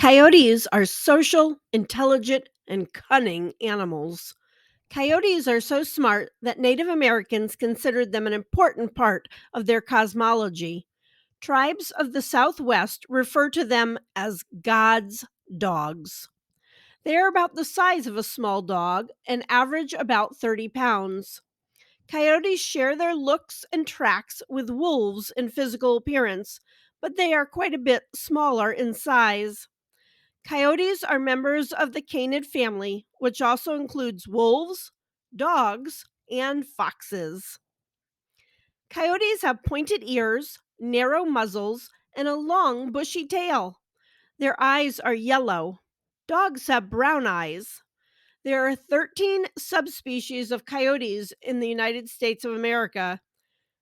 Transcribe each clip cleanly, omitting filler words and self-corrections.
Coyotes are social, intelligent, and cunning animals. Coyotes are so smart that Native Americans considered them an important part of their cosmology. Tribes of the Southwest refer to them as God's dogs. They are about the size of a small dog and average about 30 pounds. Coyotes share their looks and tracks with wolves in physical appearance, but they are quite a bit smaller in size. Coyotes are members of the canid family, which also includes wolves, dogs, and foxes. Coyotes have pointed ears, narrow muzzles, and a long, bushy tail. Their eyes are yellow. Dogs have brown eyes. There are 13 subspecies of coyotes in the United States of America.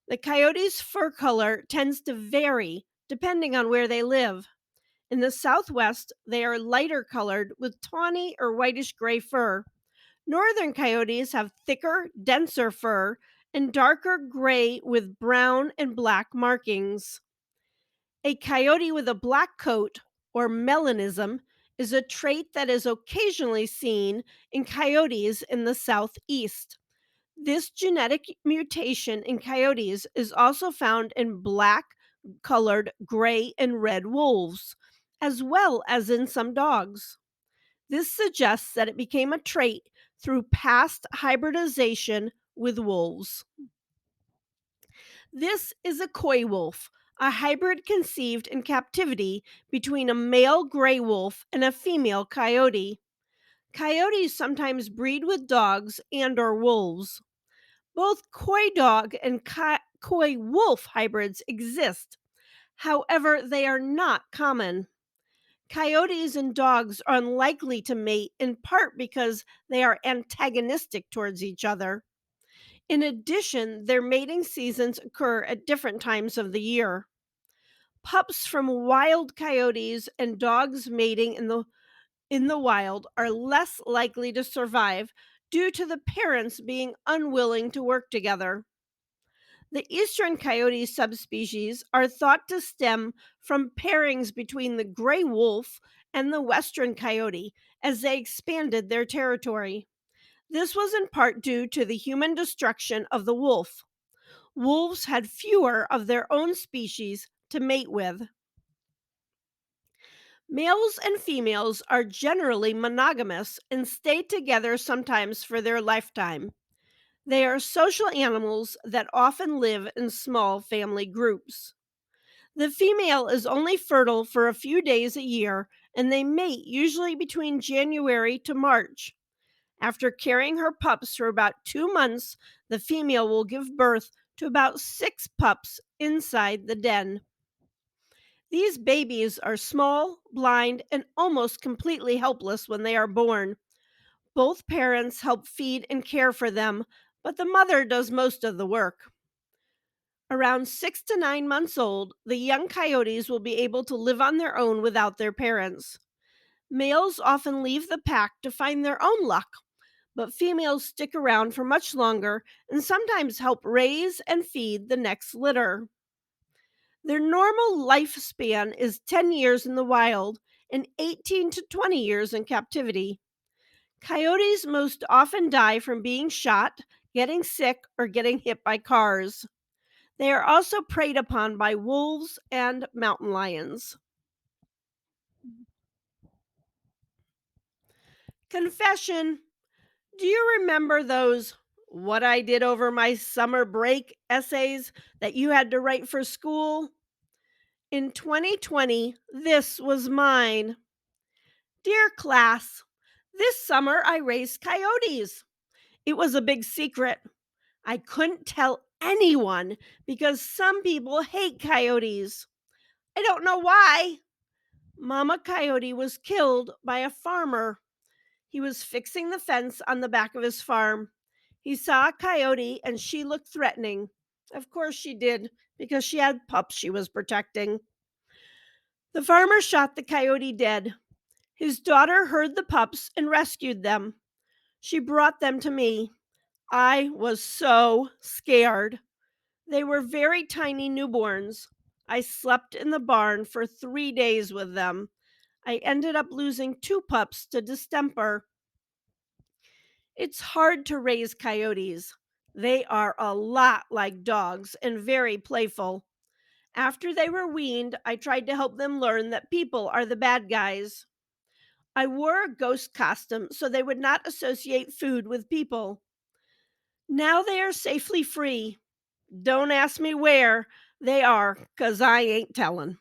The coyote's fur color tends to vary depending on where they live. In the Southwest, they are lighter colored with tawny or whitish gray fur. Northern coyotes have thicker, denser fur and darker gray with brown and black markings. A coyote with a black coat, or melanism, is a trait that is occasionally seen in coyotes in the Southeast. This genetic mutation in coyotes is also found in black colored gray and red wolves, as well as in some dogs. This suggests that it became a trait through past hybridization with wolves. This is a coy wolf, a hybrid conceived in captivity between a male gray wolf and a female coyote. Coyotes sometimes breed with dogs and or wolves. Both coy dog and coy wolf hybrids exist. However, they are not common. Coyotes and dogs are unlikely to mate in part because they are antagonistic towards each other. In addition, their mating seasons occur at different times of the year. Pups from wild coyotes and dogs mating in the wild are less likely to survive due to the parents being unwilling to work together. The eastern coyote subspecies are thought to stem from pairings between the gray wolf and the western coyote as they expanded their territory. This was in part due to the human destruction of the wolf. Wolves had fewer of their own species to mate with. Males and females are generally monogamous and stay together sometimes for their lifetime. They are social animals that often live in small family groups. The female is only fertile for a few days a year, and they mate usually between January to March. After carrying her pups for about 2 months, the female will give birth to about 6 pups inside the den. These babies are small, blind, and almost completely helpless when they are born. Both parents help feed and care for them, but the mother does most of the work. Around 6 to 9 months old, the young coyotes will be able to live on their own without their parents. Males often leave the pack to find their own luck, but females stick around for much longer and sometimes help raise and feed the next litter. Their normal lifespan is 10 years in the wild and 18 to 20 years in captivity. Coyotes most often die from being shot, getting sick, or getting hit by cars. They are also preyed upon by wolves and mountain lions. Confession. Do you remember those "What I Did Over My Summer Break" essays that you had to write for school? In 2020, this was mine. Dear class, this summer I raised coyotes. It was a big secret. I couldn't tell anyone because some people hate coyotes. I don't know why. Mama Coyote was killed by a farmer. He was fixing the fence on the back of his farm. He saw a coyote and she looked threatening. Of course she did, because she had pups she was protecting. The farmer shot the coyote dead. His daughter heard the pups and rescued them. She brought them to me. I was so scared. They were very tiny newborns. I slept in the barn for 3 days with them. I ended up losing two pups to distemper. It's hard to raise coyotes. They are a lot like dogs and very playful. After they were weaned, I tried to help them learn that people are the bad guys. I wore a ghost costume so they would not associate food with people. Now they are safely free. Don't ask me where they are, 'cause I ain't telling.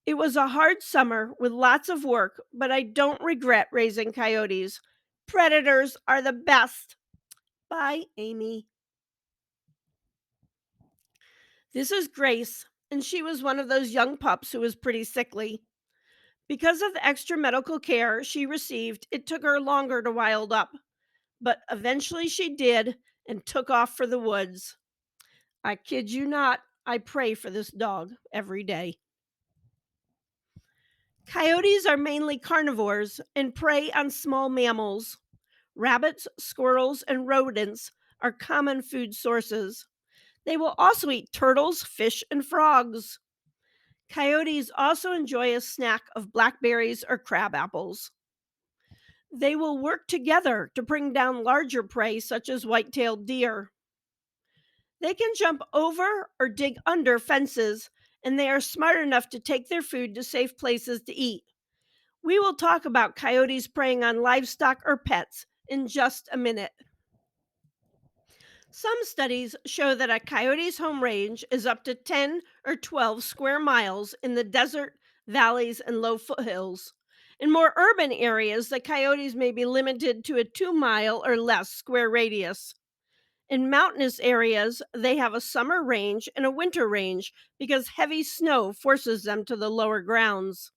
It was a hard summer with lots of work, but I don't regret raising coyotes. Predators are the best. Bye, Amy. This is Grace, and she was one of those young pups who was pretty sickly. Because of the extra medical care she received, it took her longer to wild up, but eventually she did and took off for the woods. I kid you not, I pray for this dog every day. Coyotes are mainly carnivores and prey on small mammals. Rabbits, squirrels, and rodents are common food sources. They will also eat turtles, fish, and frogs. Coyotes also enjoy a snack of blackberries or crab apples. They will work together to bring down larger prey, such as white tailed deer. They can jump over or dig under fences, and they are smart enough to take their food to safe places to eat. We will talk about coyotes preying on livestock or pets in just a minute. Some studies show that a coyote's home range is up to 10 or 12 square miles in the desert, valleys, and low foothills. In more urban areas, the coyotes may be limited to a 2 mile or less square radius. In mountainous areas, they have a summer range and a winter range because heavy snow forces them to the lower grounds.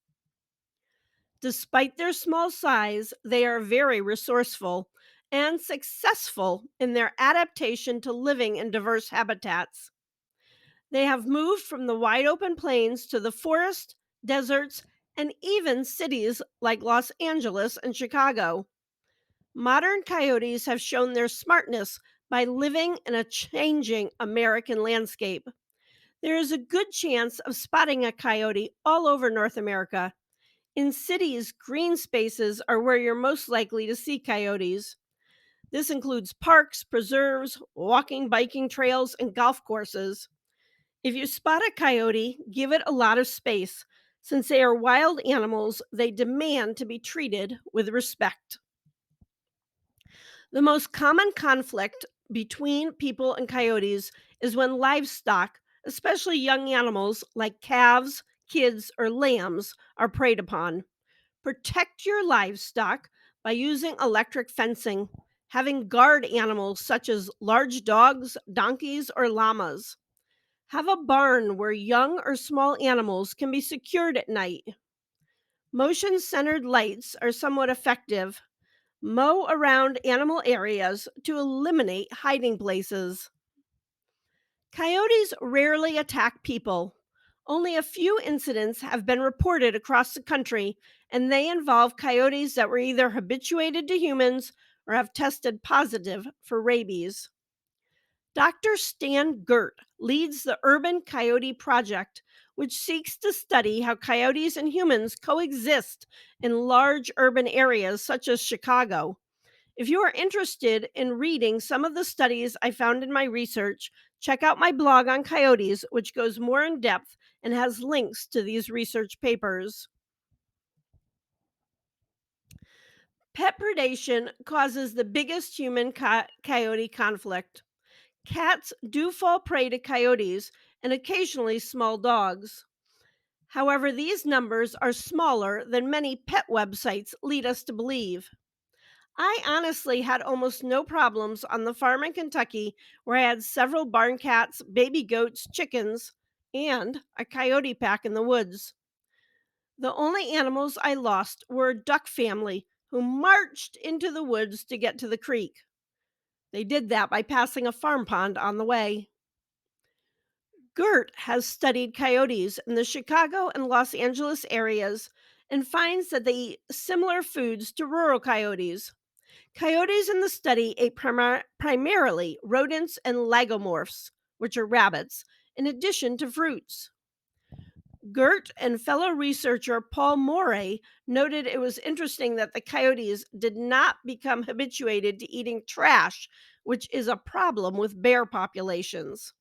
Despite their small size, they are very resourceful and successful in their adaptation to living in diverse habitats. They have moved from the wide open plains to the forest, deserts, and even cities like Los Angeles and Chicago. Modern coyotes have shown their smartness by living in a changing American landscape. There is a good chance of spotting a coyote all over North America. In cities, green spaces are where you're most likely to see coyotes. This includes parks, preserves, walking, biking trails, and golf courses. If you spot a coyote, give it a lot of space. Since they are wild animals, they demand to be treated with respect. The most common conflict between people and coyotes is when livestock, especially young animals like calves, kids, or lambs, are preyed upon. Protect your livestock by using electric fencing, having guard animals such as large dogs, donkeys, or llamas. Have a barn where young or small animals can be secured at night. Motion centered lights are somewhat effective. Mow around animal areas to eliminate hiding places. Coyotes rarely attack people. Only a few incidents have been reported across the country, and they involve coyotes that were either habituated to humans or have tested positive for rabies. Dr. Stan Gert leads the Urban Coyote Project, which seeks to study how coyotes and humans coexist in large urban areas such as Chicago. If you are interested in reading some of the studies I found in my research, check out my blog on coyotes, which goes more in depth and has links to these research papers. Pet predation causes the biggest human coyote conflict. Cats do fall prey to coyotes and occasionally small dogs. However, these numbers are smaller than many pet websites lead us to believe. I honestly had almost no problems on the farm in Kentucky where I had several barn cats, baby goats, chickens, and a coyote pack in the woods. The only animals I lost were a duck family who marched into the woods to get to the creek. They did that by passing a farm pond on the way. Gert has studied coyotes in the Chicago and Los Angeles areas and finds that they eat similar foods to rural coyotes. Coyotes in the study ate primarily rodents and lagomorphs, which are rabbits, in addition to fruits. Gert and fellow researcher Paul Morey noted it was interesting that the coyotes did not become habituated to eating trash, which is a problem with bear populations.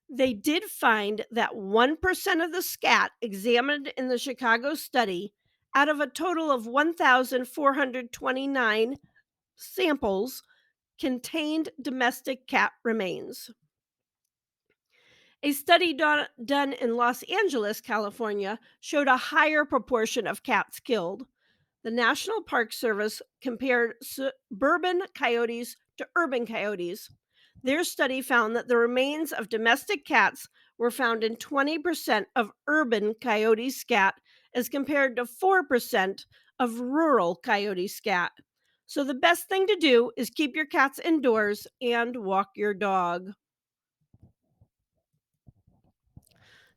They did find that 1% of the scat examined in the Chicago study, out of a total of 1,429 samples, contained domestic cat remains. A study done in Los Angeles, California, showed a higher proportion of cats killed. The National Park Service compared suburban coyotes to urban coyotes. Their study found that the remains of domestic cats were found in 20% of urban coyote scat as compared to 4% of rural coyote scat. So, the best thing to do is keep your cats indoors and walk your dog.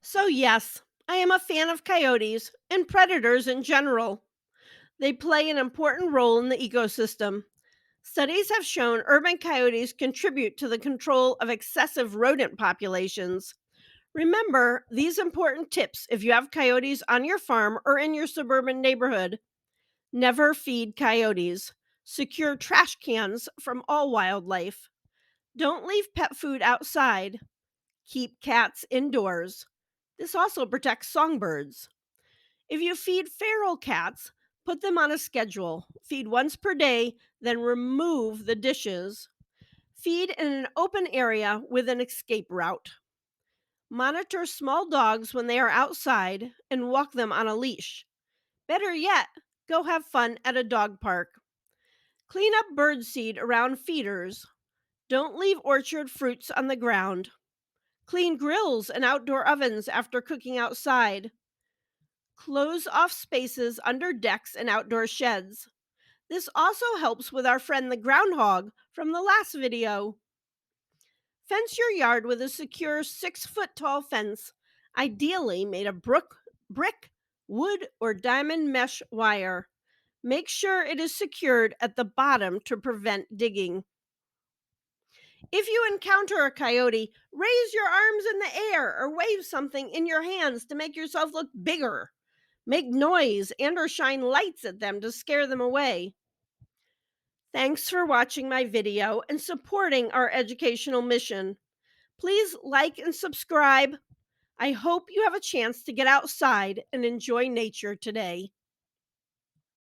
So, yes, I am a fan of coyotes and predators in general. They play an important role in the ecosystem. Studies have shown urban coyotes contribute to the control of excessive rodent populations. Remember these important tips if you have coyotes on your farm or in your suburban neighborhood. Never feed coyotes. Secure trash cans from all wildlife. Don't leave pet food outside. Keep cats indoors. This also protects songbirds. If you feed feral cats, put them on a schedule. Feed once per day, then remove the dishes. Feed in an open area with an escape route. Monitor small dogs when they are outside and walk them on a leash. Better yet, go have fun at a dog park. Clean up birdseed around feeders. Don't leave orchard fruits on the ground. Clean grills and outdoor ovens after cooking outside. Close off spaces under decks and outdoor sheds. This also helps with our friend the groundhog from the last video. Fence your yard with a secure 6-foot tall fence, ideally made of brick, wood, or diamond mesh wire. Make sure it is secured at the bottom to prevent digging. If you encounter a coyote, raise your arms in the air or wave something in your hands to make yourself look bigger. Make noise and or shine lights at them to scare them away. Thanks for watching my video and supporting our educational mission. Please like and subscribe. I hope you have a chance to get outside and enjoy nature today.